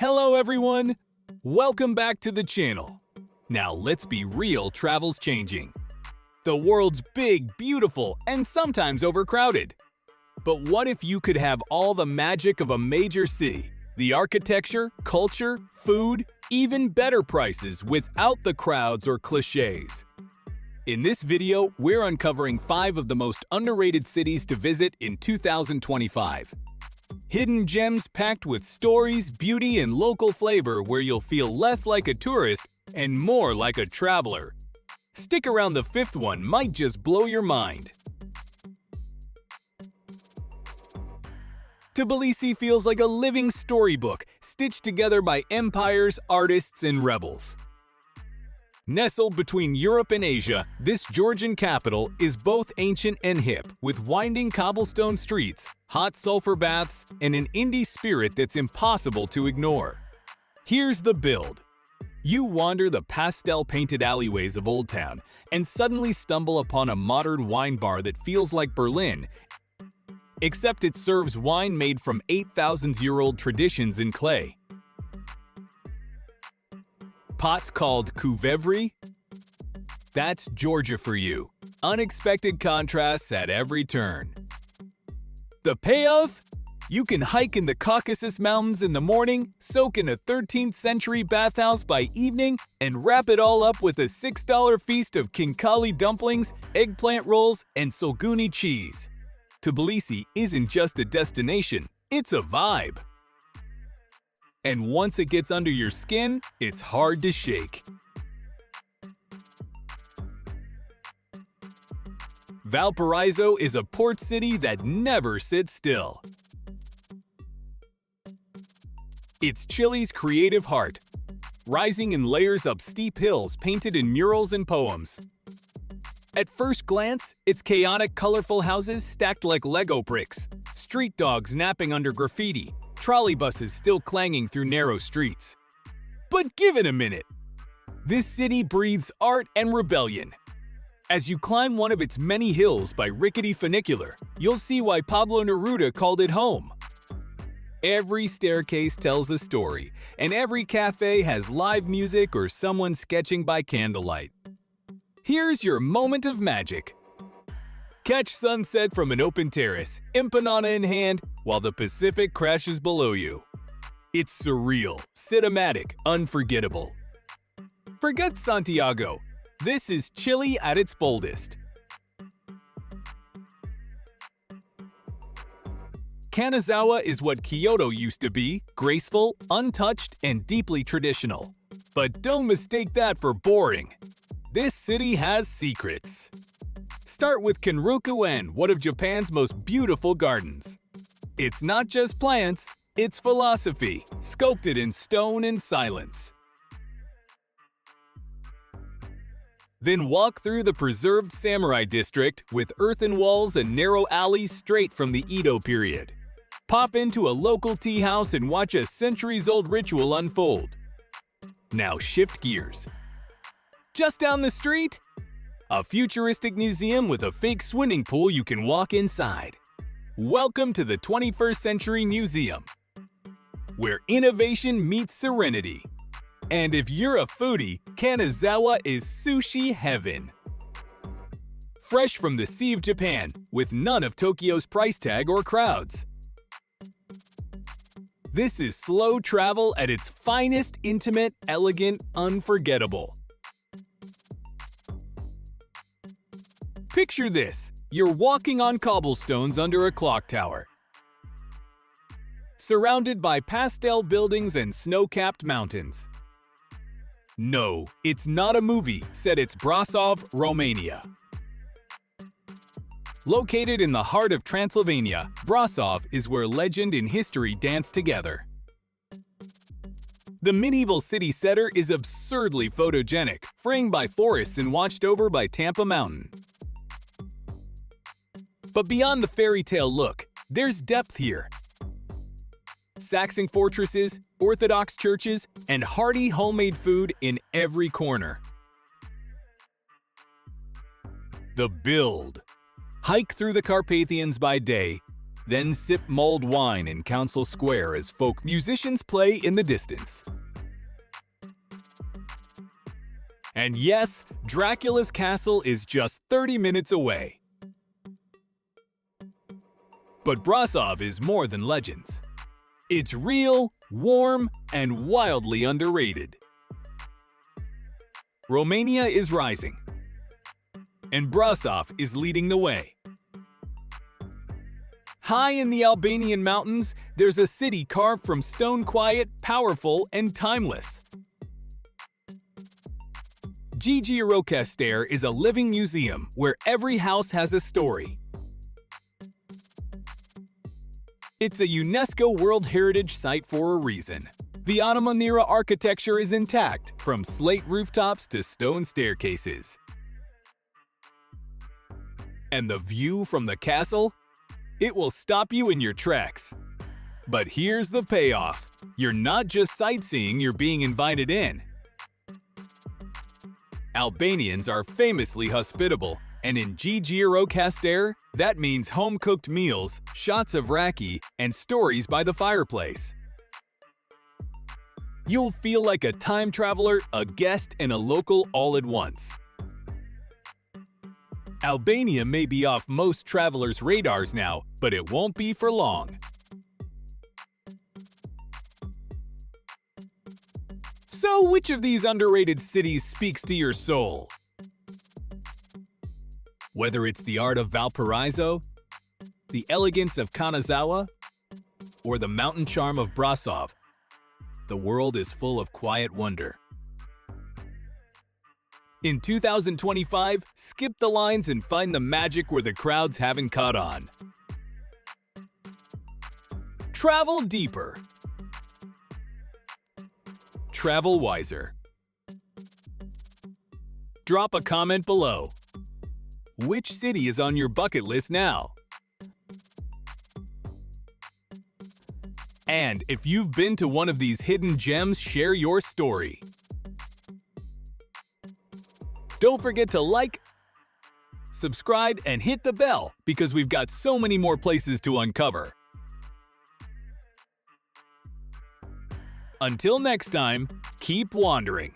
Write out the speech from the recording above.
Hello everyone! Welcome back to the channel. Now let's be real, travel's changing. The world's big, beautiful, and sometimes overcrowded. But what if you could have all the magic of a major city? The architecture, culture, food, even better prices without the crowds or cliches. In this video, we're uncovering 5 of the most underrated cities to visit in 2025. Hidden gems packed with stories, beauty, and local flavor where you'll feel less like a tourist and more like a traveler. Stick around, the 5th one might just blow your mind. Tbilisi feels like a living storybook, stitched together by empires, artists, and rebels. Nestled between Europe and Asia, this Georgian capital is both ancient and hip, with winding cobblestone streets, hot sulfur baths, and an indie spirit that's impossible to ignore. Here's the build. You wander the pastel-painted alleyways of Old Town and suddenly stumble upon a modern wine bar that feels like Berlin, except it serves wine made from 8,000-year-old traditions in clay. Pots called kuvevri? That's Georgia for you. Unexpected contrasts at every turn. The payoff? You can hike in the Caucasus Mountains in the morning, soak in a 13th century bathhouse by evening, and wrap it all up with a $6 feast of khinkali dumplings, eggplant rolls, and sulguni cheese. Tbilisi isn't just a destination, it's a vibe. And once it gets under your skin, it's hard to shake. Valparaíso is a port city that never sits still. It's Chile's creative heart, rising in layers up steep hills painted in murals and poems. At first glance, it's chaotic, colorful houses stacked like Lego bricks, street dogs napping under graffiti, trolley buses still clanging through narrow streets. But give it a minute. This city breathes art and rebellion. As you climb one of its many hills by rickety funicular, you'll see why Pablo Neruda called it home. Every staircase tells a story, and every cafe has live music or someone sketching by candlelight. Here's your moment of magic. Catch sunset from an open terrace, empanada in hand, while the Pacific crashes below you. It's surreal, cinematic, unforgettable. Forget Santiago. This is Chile at its boldest. Kanazawa is what Kyoto used to be, graceful, untouched, and deeply traditional. But don't mistake that for boring. This city has secrets. Start with Gjirokastër, one of Japan's most beautiful gardens. It's not just plants, it's philosophy, sculpted in stone and silence. Then walk through the preserved samurai district with earthen walls and narrow alleys straight from the Edo period. Pop into a local tea house and watch a centuries-old ritual unfold. Now shift gears. Just down the street, a futuristic museum with a fake swimming pool you can walk inside. Welcome to the 21st Century Museum, where innovation meets serenity. And if you're a foodie, Kanazawa is sushi heaven. Fresh from the sea of Japan, with none of Tokyo's price tag or crowds. This is slow travel at its finest, intimate, elegant, unforgettable. Picture this, you're walking on cobblestones under a clock tower, surrounded by pastel buildings and snow-capped mountains. No, it's not a movie, said it's Brasov, Romania. Located in the heart of Transylvania, Brasov is where legend and history dance together. The medieval city center is absurdly photogenic, framed by forests and watched over by Tampa Mountain. But beyond the fairy tale look, there's depth here. Saxon fortresses, Orthodox churches, and hearty homemade food in every corner. The build. Hike through the Carpathians by day, Then sip mulled wine in Council Square as folk musicians play in the distance. And yes, Dracula's castle is just 30 minutes away. But Brasov is more than legends. It's real, warm, and wildly underrated. Romania is rising, and Brasov is leading the way. High in the Albanian mountains, there's a city carved from stone, quiet, powerful, and timeless. Gjirokastër is a living museum where every house has a story. It's a UNESCO World Heritage Site for a reason. The Ottoman era architecture is intact, from slate rooftops to stone staircases. And the view from the castle? It will stop you in your tracks. But here's the payoff. You're not just sightseeing, you're being invited in. Albanians are famously hospitable, and in Gjirokastër, that means home-cooked meals, shots of raki, and stories by the fireplace. You'll feel like a time traveler, a guest, and a local all at once. Albania may be off most travelers' radars now, but it won't be for long. So, which of these underrated cities speaks to your soul? Whether it's the art of Valparaíso, the elegance of Kanazawa, or the mountain charm of Brasov, the world is full of quiet wonder. In 2025, skip the lines and find the magic where the crowds haven't caught on. Travel deeper. Travel wiser. Drop a comment below. Which city is on your bucket list now? And if you've been to one of these hidden gems, share your story. Don't forget to like, subscribe, and hit the bell because we've got so many more places to uncover. Until next time, keep wandering.